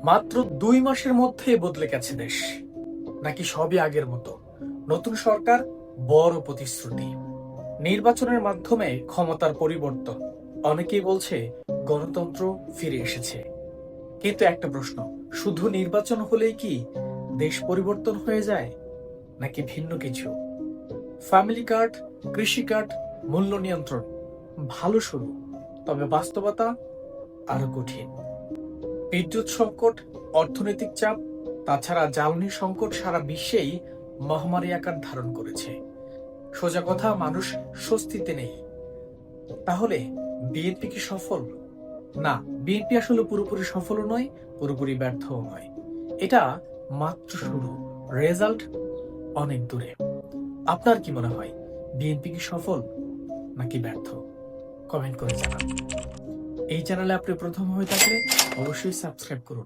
মাত্র 2 মাসের মধ্যে বদলে গেছে দেশ, নাকি সবই আগের মতো? নতুন সরকার, বড় প্রতিশ্রুতি, নির্বাচনের মাধ্যমে ক্ষমতার পরিবর্তন। অনেকেই বলছে গণতন্ত্র ফিরে এসেছে। কিন্তু একটা প্রশ্ন, শুধু নির্বাচন হলেই কি দেশ পরিবর্তন হয়ে যায়, নাকি ভিন্ন কিছু? ফ্যামিলি কার্ড, কৃষি কার্ড, মূল্য নিয়ন্ত্রণ ভালো শুরু, তবে বাস্তবতা আরো কঠিন। বিদ্যুৎ সংকট, অর্থনৈতিক চাপ, তাছাড়া জ্বালানি সংকট সারা বিশ্বেই মহামারী আকার ধারণ করেছে। সোজা কথা, মানুষ স্বস্তিতে নেই। তাহলে বিএনপি কি সফল? না, বিএনপি আসলে পুরোপুরি সফলও নয়, পুরোপুরি ব্যর্থও নয়। এটা মাত্র শুরু, রেজাল্ট অনেক দূরে। আপনার কি মনে হয়, বিএনপি কি সফল নাকি ব্যর্থ? কমেন্ট করে জানান। এই চ্যানেলে আপনি প্রথম হয়ে থাকলে অবশ্যই সাবস্ক্রাইব করুন।